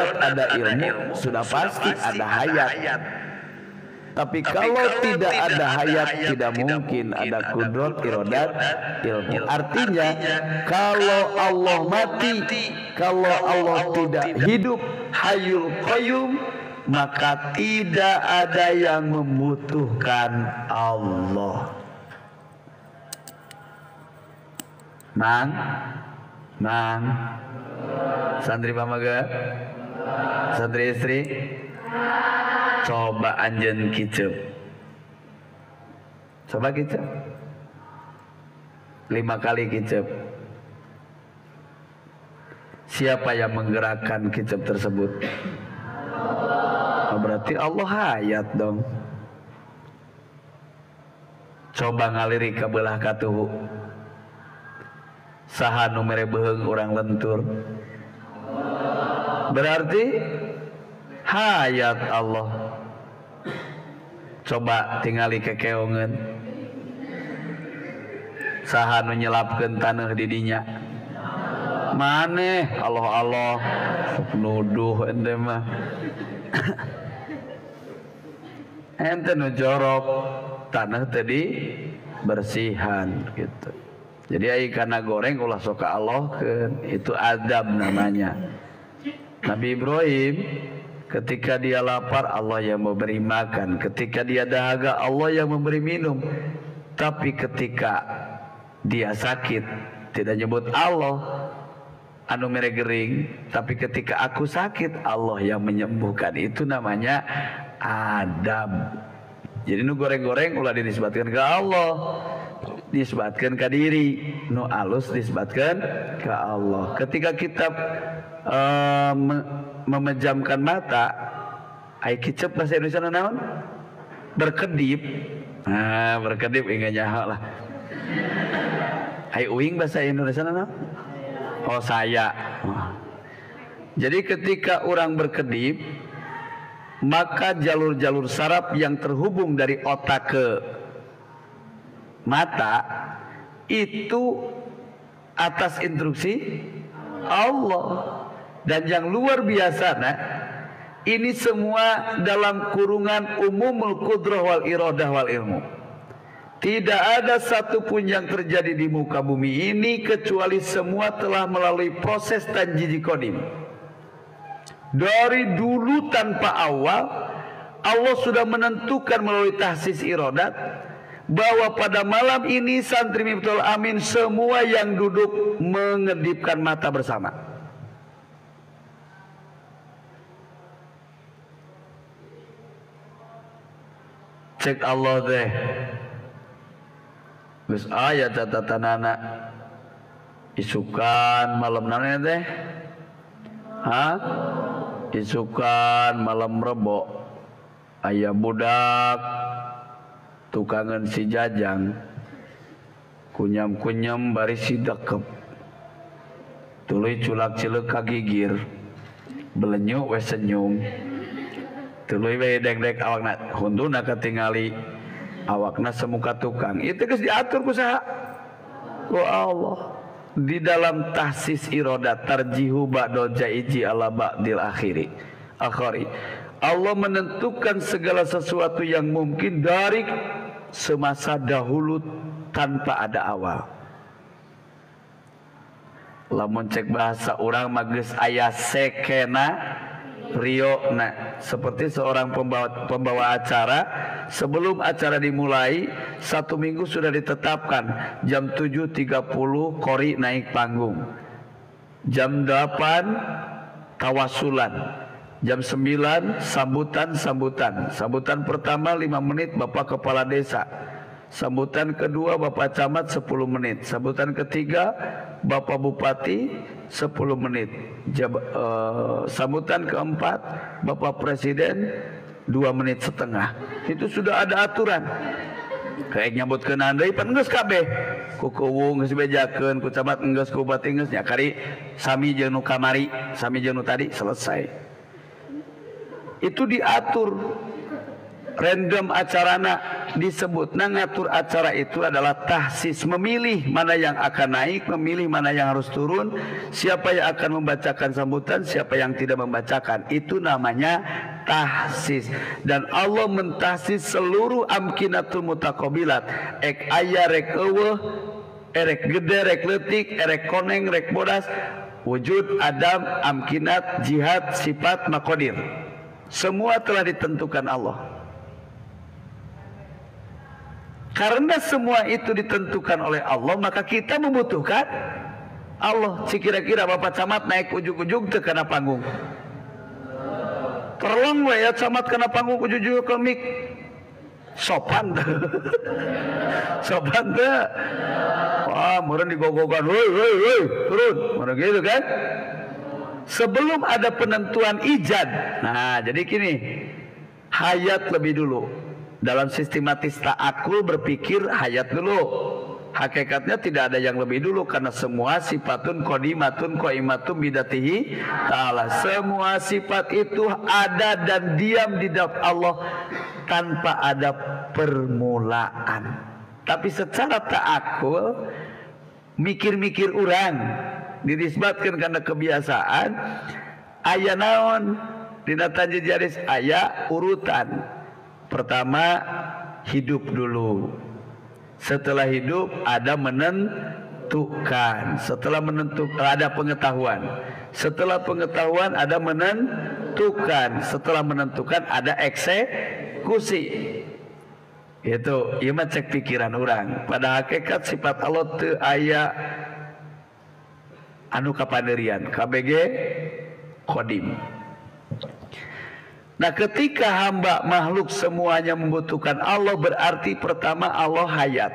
irodat, ada ilmu, sudah pasti ada hayat. Tapi kalau tidak ada hayat, tidak mungkin ada kudrat, irodat, ilmu. Artinya kalau Allah mati, kalau Allah tidak hidup, hayyul qayyum, maka tidak ada yang membutuhkan Allah. Mang, santri pamaga, santri istri, coba anjen kicep, coba kicep, 5 kali kicep. Siapa yang menggerakkan kicep tersebut? Oh, berarti Allah hayat dong. Coba ngaliri ke belah katuhu, saha nu mere beheung urang lentur, berarti hayat Allah. Coba tingali kekeongan, saha nu nyelapkeun taneuh di dinya, maneh Allah nuduh ente mah ente nu jorok taneuh tadi bersihan gitu. Jadi ai kana goreng ulah soka Allah itu adab namanya. Nabi Ibrahim ketika dia lapar Allah yang memberi makan, ketika dia dahaga Allah yang memberi minum. Tapi ketika dia sakit tidak nyebut Allah anu mere gering, tapi ketika aku sakit Allah yang menyembuhkan. Itu namanya adab. Jadi nu goreng-goreng ulah dinisbatkan ke Allah, disebutkan ke diri, nu alus disebutkan ke Allah. Ketika kita memejamkan mata, ai kicep bahasa Indonesia naon? Berkedip. Nah, berkedip ingat nyaho lah. Ai uing bahasa Indonesia naon? Oh, saya. Jadi ketika orang berkedip, maka jalur-jalur saraf yang terhubung dari otak ke mata itu atas instruksi Allah. Dan yang luar biasa, ini semua dalam kurungan umumul qudrah wal iradah wal ilmu. Tidak ada satupun yang terjadi di muka bumi ini kecuali semua telah melalui proses tanjiji qadim. Dari dulu tanpa awal Allah sudah menentukan melalui tahsis iradat bahwa pada malam ini santri Miftahul Amin semua yang duduk mengedipkan mata bersama. Cek Allah deh. Geus aya catatanana isukan malam nana teh. Isukan malam Rebo aya budak tukangan si Jajang kunyam-kunyam bari si dekep tuluy culak cileuk kagigir belenyuk we senyum tuluy we deg-deg awakna hunduna katingali awakna semuka tukang. Itu geus diatur ku saha? Ku Allah. Di dalam tahsis iradat tarjihu ba'dal jaiji ala ba'dil akhiri. Allah menentukan segala sesuatu yang mungkin dari semasa dahulu tanpa ada awal. Lamun cek bahasa orang magis aya sekena Rio, seperti seorang pembawa acara sebelum acara dimulai 1 minggu sudah ditetapkan jam 7.30 kori naik panggung, jam 8 tawasulan, jam 9 sambutan pertama 5 menit Bapak Kepala Desa, sambutan kedua Bapak Camat 10 menit, sambutan ketiga Bapak Bupati 10 menit, sambutan keempat Bapak Presiden 2,5 menit. Itu sudah ada aturan. Kayak nyambutkeun andai pan geus kabeh ku kuwung geus bejakeun, ku camat geus, ku bupati geus nya kari sami jeung nu kamari, sami jeung nu tadi selesai. Itu diatur. random acarana disebutna ngatur acara itu adalah tahsis, memilih mana yang akan naik, memilih mana yang harus turun, siapa yang akan membacakan sambutan, siapa yang tidak membacakan. Itu namanya tahsis. Dan Allah mentahsis seluruh amkinatul mutaqabilat. Ek aya rek eueuh, erek gede rek leutik, erek koneng rek bodas, wujud, adam, amkinat, jihad, sifat, maqadir. Semua telah ditentukan Allah. Karena semua itu ditentukan oleh Allah, maka kita membutuhkan Allah. Si kira-kira Bapak Camat naik ujung-ujung teu kana panggung. Terlong we ya Camat kana panggung ujung-ujung ke mik. Sopan teu. Sopan teu. Wah, meureun digogogan, heuh, turun. Meureun gitu kan? Sebelum ada penentuan ijad. Nah, jadi gini. Hayat lebih dulu. Dalam sistematis ta'akul berpikir hayat dulu. Hakikatnya tidak ada yang lebih dulu, karena semua sifatun qadimatun qaimatun bidatihi ta'ala. Semua sifat itu ada dan diam di dalam Allah tanpa ada permulaan. Tapi secara ta'akul, mikir-mikir orang dinisbatkan karena kebiasaan. Aya naon dina tanjejaris, aya urutan. Pertama, hidup dulu. Setelah hidup ada menentukan. Setelah menentukan ada pengetahuan. Setelah pengetahuan ada menentukan. Setelah menentukan ada eksekusi. Itu ieu mah cek pikiran orang. Pada hakikat sifat Allah teu aya anu kapanerian. KBG qadim. Nah, ketika hamba makhluk semuanya membutuhkan Allah, berarti pertama Allah hayat,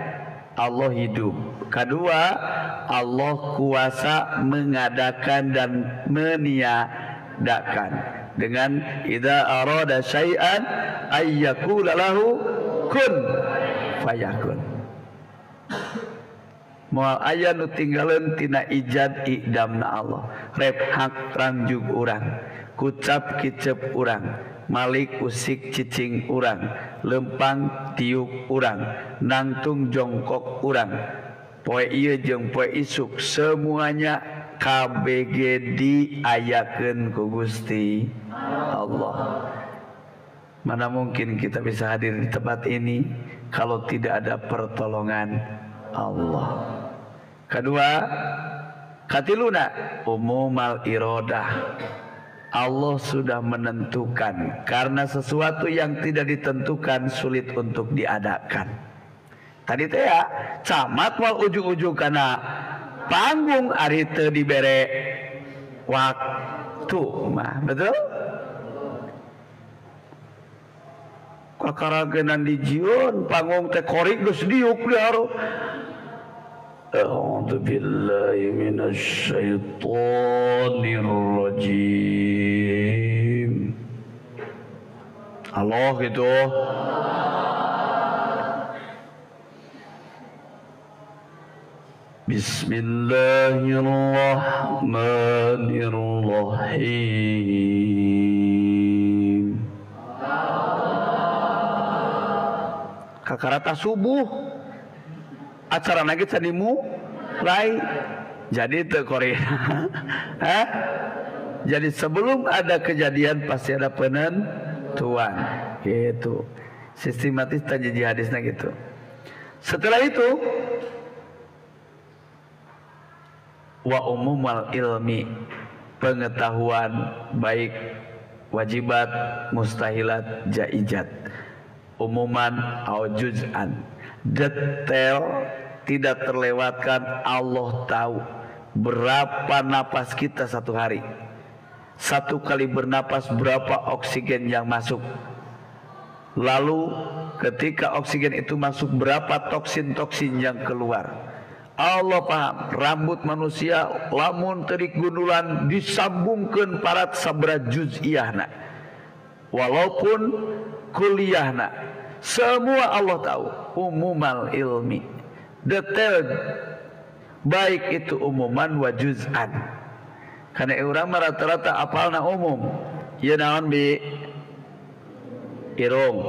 Allah hidup. Kedua, Allah kuasa mengadakan dan meniadakan. Dengan idza arada syai'an ayyaqula lahu kun fayakun. Moal aya nu tinggaleun tina ijad idamna Allah. Rep hak ranjug urang, kucap kicep urang, malik usik cicing urang, lempang tiuk urang, nangtung jongkok urang, poe ieu jeung poe isuk, semuanya KBG diayakeun ku Gusti Allah. Mana mungkin kita bisa hadir di tempat ini kalau tidak ada pertolongan Allah. Kedua, katiluna umumal iradah. Allah sudah menentukan, karena sesuatu yang tidak ditentukan sulit untuk diadakan. Tadi teh ya, camat wal ujung-ujung kana panggung ari teu dibere waktu mah, betul? Kakaragenan di jiun panggung teh korik geus diuk diaro. A'udzu billahi minasy syaithanir rajim. Allah gitu. Bismillahirrahmanirrahim. Kakarata subuh acara nage cadimu mulai jadi teu Korea. Jadi sebelum ada kejadian pasti ada penentuan gitu. Sistematis tajiji hadisnya gitu. Setelah itu wa umumal ilmi, pengetahuan baik wajibat, mustahilat, jaizat, umuman au juz'an, detail tidak terlewatkan. Allah tahu berapa napas kita satu hari, satu kali bernapas berapa oksigen yang masuk, lalu ketika oksigen itu masuk berapa toksin-toksin yang keluar. Allah paham. Rambut manusia lamun terik gundulan disambungkeun parat sabra juz'iyahna walaupun kuliahna, semua Allah tahu. Umumal ilmi, detail baik itu umuman wa juz'an. Karena urang rata-rata apalna umum. Ieu naon bi irung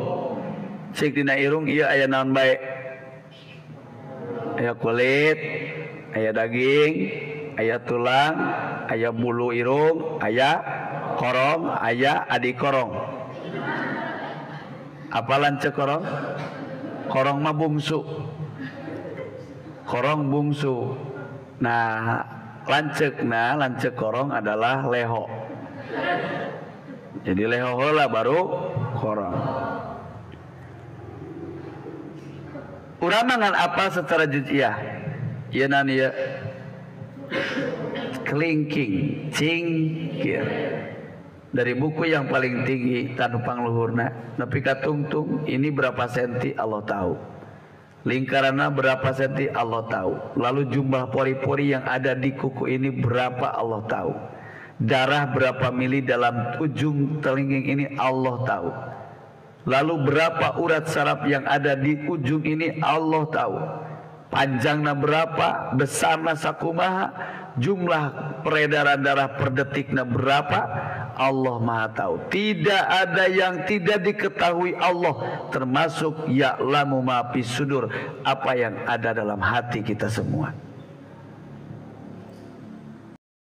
Cik dina irung ieu aya naon bae? Aya kulit, aya daging, aya tulang, aya bulu irung, aya korong, aya adi korong. Apa lanceuk korong? Korong mah bungsu. Korong bungsu. Nah, lanceuk korong adalah leho. Jadi leho heula baru korong. Urang ngan apa secara juz'iyah? Ieu naon ieu? Kelingking, cingkir. Dari buku yang paling tinggi tanu pangluhurna nepi ka tungtung, ini berapa senti Allah tahu. Lingkaranna berapa senti Allah tahu. Lalu jumlah pori-pori yang ada di kuku ini berapa Allah tahu. Darah berapa mili dalam ujung telingking ini Allah tahu. Lalu berapa urat saraf yang ada di ujung ini Allah tahu. Panjangnya berapa, besarnya sakumaha, jumlah peredaran darah per detiknya berapa, Allah Maha tahu. Tidak ada yang tidak diketahui Allah, termasuk ya'lamu ma fis sudur, apa yang ada dalam hati kita semua.